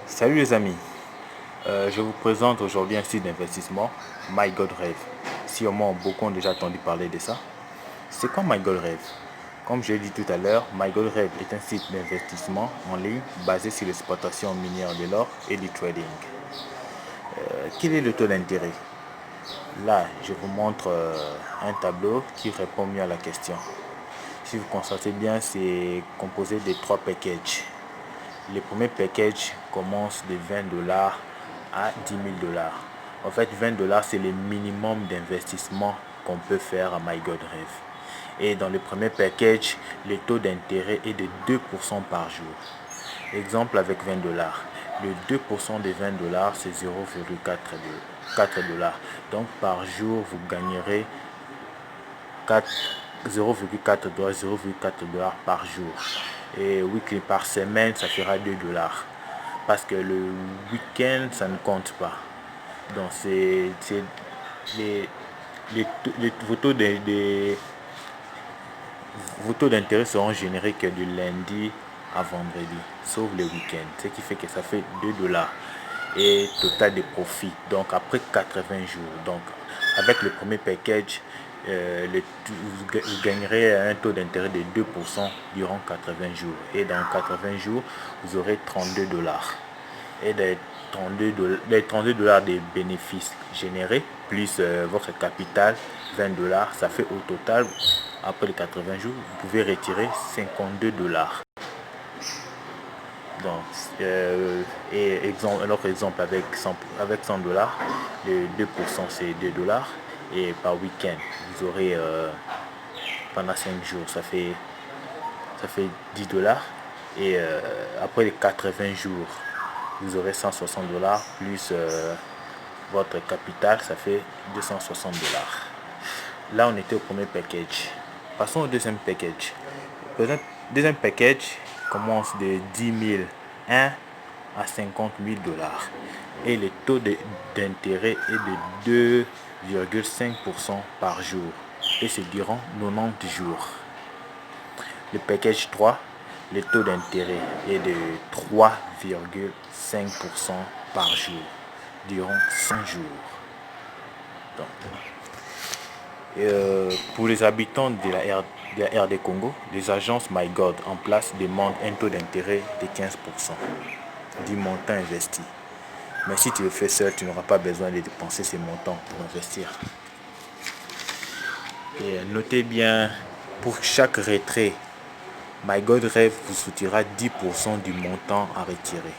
Salut les amis, je vous présente aujourd'hui un site d'investissement, MyGoldRave. Sûrement beaucoup ont déjà entendu parler de ça. C'est quoi MyGoldRave? Comme je l'ai dit tout à l'heure, MyGoldRave est un site d'investissement en ligne basé sur l'exploitation minière de l'or et du trading. Quel est le taux d'intérêt? Là, je vous montre un tableau qui répond mieux à la question. Si vous constatez bien, c'est composé de trois packages. Le premier package commence de 20 $ à 10 000 $. En fait, 20 $ c'est le minimum d'investissement qu'on peut faire à MyGoldRave. Et dans le premier package, le taux d'intérêt est de 2% par jour. Exemple avec 20 $. Le 2% de 20 $, c'est 0,4 $. Donc par jour, vous gagnerez 0,4 $, 0,4 $ par jour. Et week par semaine, ça fera 2 $. Parce que le week-end, ça ne compte pas. Donc, vos taux d'intérêt seront générés que du lundi à vendredi, sauf le week-end. Ce qui fait que ça fait 2 $ et total de profit. Donc, après 80 jours. Donc, avec le premier package, vous gagnerez un taux d'intérêt de 2% durant 80 jours. Et dans 80 jours, vous aurez 32 $. Et les 32 $ de bénéfices générés, plus votre capital, 20 $, ça fait au total, après les 80 jours, vous pouvez retirer 52 $. Donc, un autre exemple avec 100 $, le 2% c'est 2 $. Et par week-end, vous aurez pendant 5 jours, ça fait 10 $. Et après les 80 jours, vous aurez 160 $ plus votre capital, ça fait 260 $. Là, on était au premier package. Passons au deuxième package. Le deuxième package commence de 10 001 à 50 000 $. Et le taux d'intérêt est de 2,5% par jour. Et c'est durant 90 jours. Le package 3, le taux d'intérêt est de 3,5% par jour durant 100 jours. Donc, pour les habitants de la RD Congo, les agences MyGold en place demandent un taux d'intérêt de 15% du montant investi. Mais si tu le fais seul, tu n'auras pas besoin de dépenser ces montants pour investir. Et notez bien, pour chaque retrait, MyGoldRave vous soutiendra 10% du montant à retirer.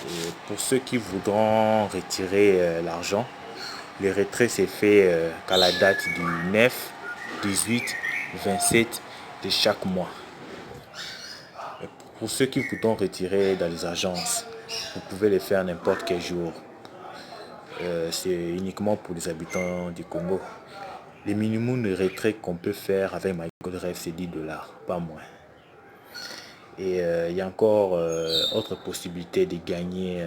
Et pour ceux qui voudront retirer l'argent, le retrait s'est fait qu'à la date du 9, 18, 27 de chaque mois. Et pour ceux qui voudront retirer dans les agences, vous pouvez le faire n'importe quel jour. C'est uniquement pour les habitants du Congo. Le minimum de retrait qu'on peut faire avec MyGoldRave, c'est 10 $, pas moins. Et il y a encore autre possibilité de gagner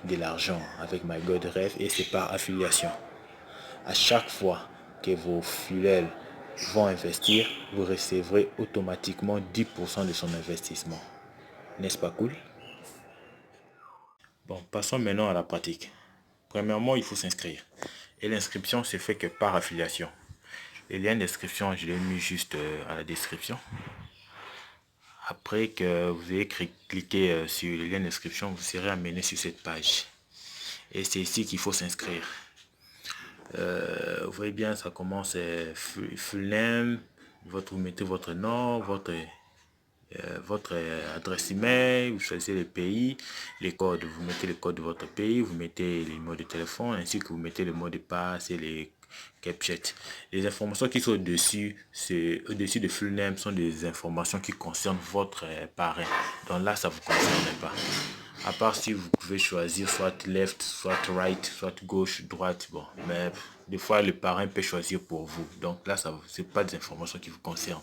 de l'argent avec MyGoldRave, et c'est par affiliation. À chaque fois que vos fidèles vont investir, vous recevrez automatiquement 10% de son investissement. N'est-ce pas cool? Bon, passons maintenant à la pratique. Premièrement, il faut s'inscrire. Et l'inscription se fait que par affiliation. Le lien d'inscription, je l'ai mis juste à la description. Après que vous ayez cliqué sur le lien d'inscription, vous serez amené sur cette page. Et c'est ici qu'il faut s'inscrire. Vous voyez bien, ça commence full name, vous mettez votre nom, votre adresse email, vous choisissez le pays, les codes, vous mettez le code de votre pays, vous mettez les mots de téléphone, ainsi que vous mettez le mot de passe et les captchas. Les informations qui sont au-dessus, au-dessus de full name, sont des informations qui concernent votre parrain. Donc là, ça ne vous concerne pas. À part si vous pouvez choisir soit left, soit right, soit gauche, droite. Bon, mais des fois, le parrain peut choisir pour vous. Donc là, ce n'est pas des informations qui vous concernent.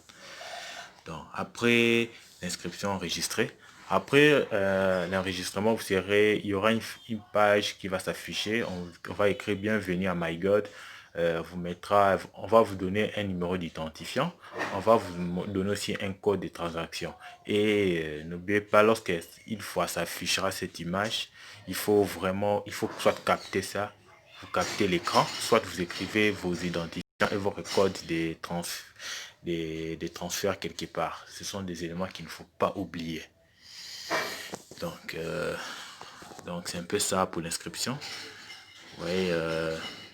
Donc, après l'inscription enregistrée, après l'enregistrement, il y aura une page qui va s'afficher. On va écrire bienvenue à MyGold. on va vous donner un numéro d'identifiant, on va vous donner aussi un code de transaction. Et n'oubliez pas, lorsqu'une fois s'affichera cette image, il faut soit capter ça, vous captez l'écran, soit vous écrivez vos identifiants et votre code des transferts quelque part. Ce sont des éléments qu'il ne faut pas oublier. Donc, donc c'est un peu ça pour l'inscription. Vous voyez,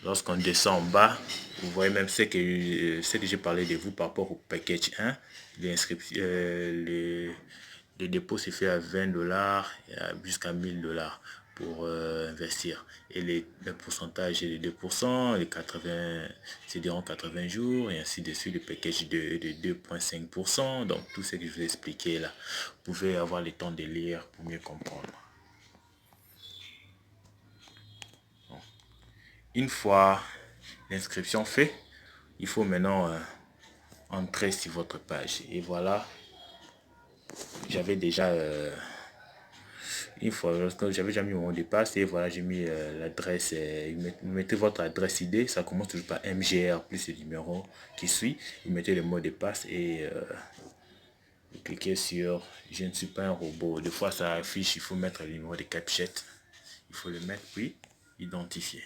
lorsqu'on descend en bas, vous voyez même ce que j'ai parlé de vous par rapport au package 1. Les dépôts se fait à 20 dollars jusqu'à 1000 dollars pour investir. Et le pourcentage est de 2%, les 80, c'est durant 80 jours, et ainsi de suite. Le package de 2,5%. Donc, tout ce que je vous ai expliqué là, vous pouvez avoir le temps de lire pour mieux comprendre. Une fois l'inscription faite, il faut maintenant entrer sur votre page. Et voilà, j'avais déjà une fois, lorsque j'avais déjà mis mon mot de passe, et voilà, j'ai mis l'adresse. Vous mettez votre adresse ID, ça commence toujours par MGR plus le numéro qui suit. Vous mettez le mot de passe et vous cliquez sur je ne suis pas un robot. Des fois ça affiche, il faut mettre le numéro de CAPTCHA. Il faut le mettre puis identifier.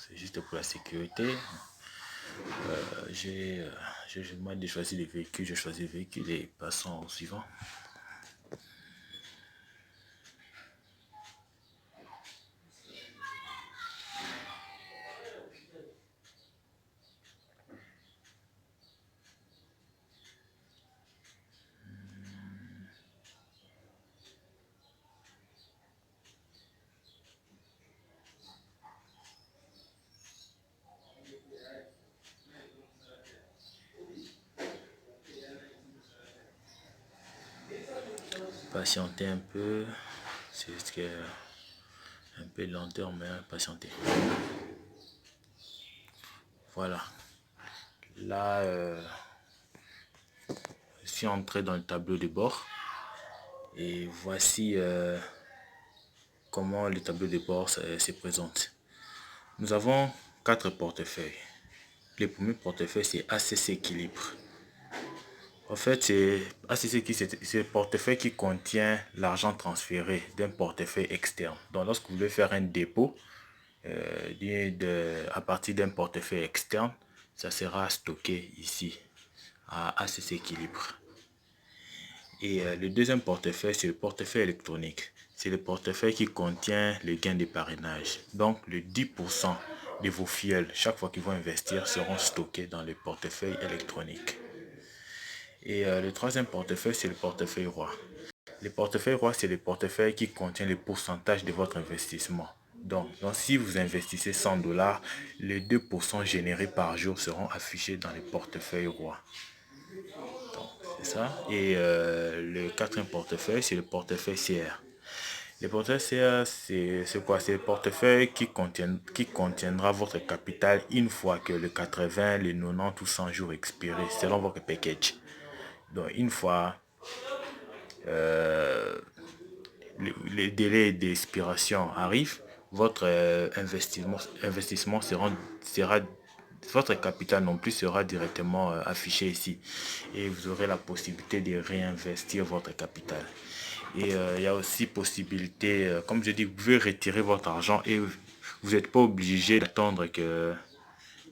C'est juste pour la sécurité. J'ai demandé de choisir les véhicules. J'ai choisi les véhicules et passons au suivant. Patienter un peu, c'est ce qui est un peu lenteur, mais patienter. Voilà. Là, je suis entré dans le tableau de bord et voici comment le tableau de bord se présente. Nous avons 4 portefeuilles. Le premier portefeuille, c'est ACC Équilibre. En fait, c'est le portefeuille qui contient l'argent transféré d'un portefeuille externe. Donc, lorsque vous voulez faire un dépôt à partir d'un portefeuille externe, ça sera stocké ici à ACC Équilibre. Et le deuxième portefeuille, c'est le portefeuille électronique. C'est le portefeuille qui contient le gain de parrainage. Donc, le 10% de vos filleuls, chaque fois qu'ils vont investir, seront stockés dans le portefeuille électronique. Et le troisième portefeuille, c'est le portefeuille roi. Le portefeuille roi, c'est le portefeuille qui contient le pourcentage de votre investissement. Donc si vous investissez 100 dollars, les 2% générés par jour seront affichés dans le portefeuille roi. C'est ça. Et le quatrième portefeuille, c'est le portefeuille CR. Le portefeuille CR, c'est quoi? C'est le portefeuille qui contiendra votre capital une fois que le 80, les 90 ou 100 jours expirés, selon votre package. Donc une fois les délais d'expiration arrivent, votre investissement votre capital non plus sera directement affiché ici. Et vous aurez la possibilité de réinvestir votre capital. Et il y a aussi possibilité, comme je dis, vous pouvez retirer votre argent et vous n'êtes pas obligé d'attendre que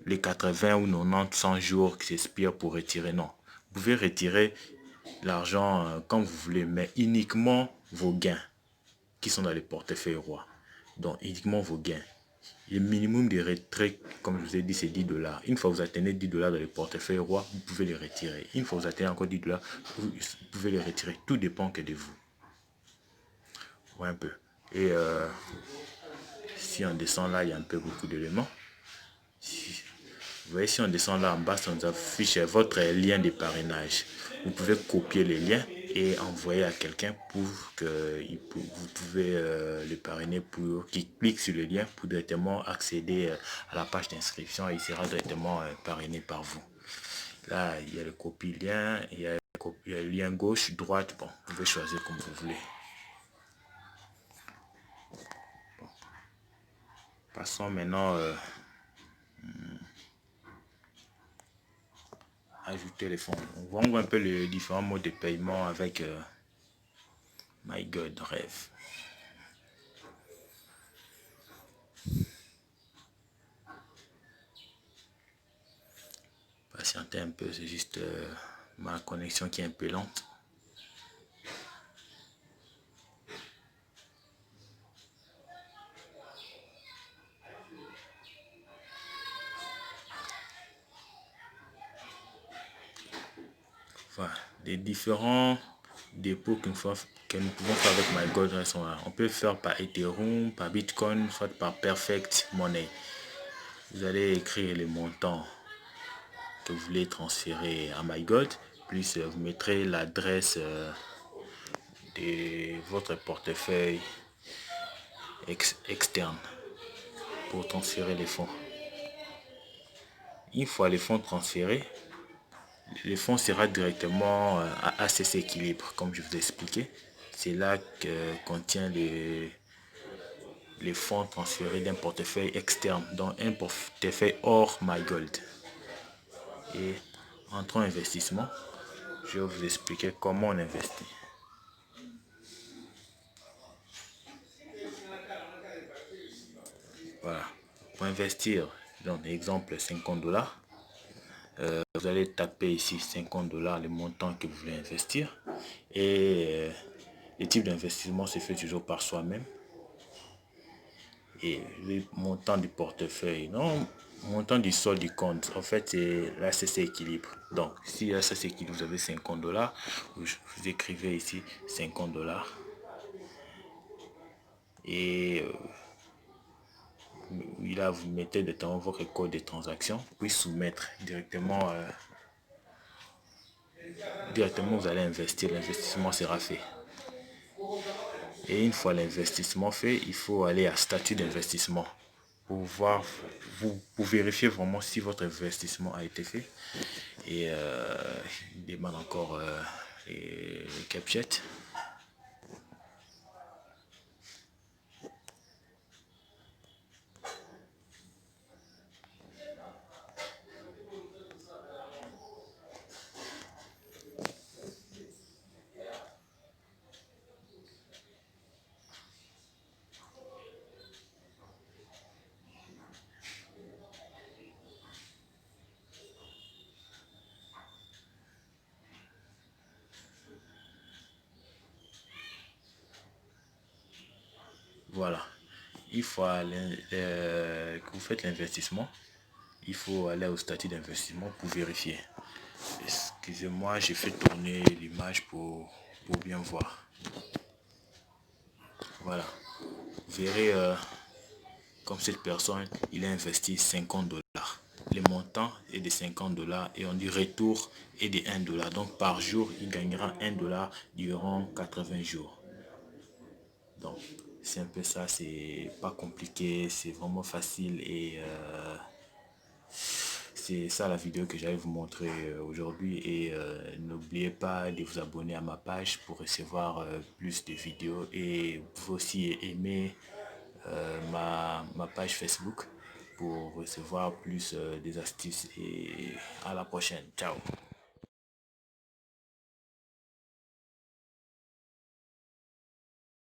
les 80 ou 90, 100 jours qui s'expirent pour retirer. Non. Vous pouvez retirer l'argent quand vous voulez, mais uniquement vos gains qui sont dans les portefeuilles roi. Donc uniquement vos gains. Le minimum de retrait, comme je vous ai dit, c'est 10 dollars. Une fois que vous atteignez 10 dollars dans les portefeuilles roi, vous pouvez les retirer. Une fois que vous atteignez encore 10 dollars, vous pouvez les retirer. Tout dépend que de vous. Ouais, un peu. Et si on descend là, il y a un peu beaucoup d'éléments. Vous voyez, si on descend là en bas, ça nous affiche votre lien de parrainage. Vous pouvez copier les liens et envoyer à quelqu'un pour que vous pouvez le parrainer pour qu'il clique sur le lien pour directement accéder à la page d'inscription et il sera directement parrainé par vous. Là, il y a le copie lien, il y a le lien gauche, droite. Bon, vous pouvez choisir comme vous voulez. Bon. Passons maintenant ajouter les fonds. On voit un peu les différents modes de paiement avec MyGodRêve. Patientez un peu, c'est juste ma connexion qui est un peu lente. Voilà, les différents dépôts que nous pouvons faire avec MyGodRêve sont là. On peut faire par Ethereum, par Bitcoin, soit par Perfect Money. Vous allez écrire les montants que vous voulez transférer à MyGod, plus vous mettrez l'adresse de votre portefeuille externe pour transférer les fonds. Une fois les fonds transférés, les fonds sera directement à ACC Équilibre, comme je vous ai expliqué. C'est là que contient les fonds transférés d'un portefeuille externe, donc un portefeuille hors MyGold. Et entrons investissement, je vais vous expliquer comment on investit. Voilà, pour investir, donc exemple 50 $, vous allez taper ici 50 $, le montant que vous voulez investir. Et le type d'investissement se fait toujours par soi-même. Et le montant du portefeuille, non, montant du solde du compte, en fait, c'est l'ACC Équilibre. Donc, si l'ACC Équilibre, vous avez 50 $, vous écrivez ici 50 $. Et là, vous mettez dedans votre code de transaction, puis soumettre directement. Directement, vous allez investir, l'investissement sera fait. Et une fois l'investissement fait, il faut aller à statut d'investissement pour voir, pour vérifier vraiment si votre investissement a été fait. Et il demande encore les captchas. Voilà. Une fois que vous faites l'investissement, il faut aller au statut d'investissement pour vérifier. Excusez-moi, j'ai fait tourner l'image pour bien voir. Voilà. Vous verrez, comme cette personne, il a investi 50 $. Le montant est de 50 $ et on dit retour est de 1 $. Donc par jour, il gagnera 1 $ durant 80 jours. Donc c'est un peu ça, c'est pas compliqué, c'est vraiment facile et c'est ça la vidéo que j'allais vous montrer aujourd'hui. Et n'oubliez pas de vous abonner à ma page pour recevoir plus de vidéos, et vous pouvez aussi aimer ma page Facebook pour recevoir plus des astuces, et à la prochaine. Ciao.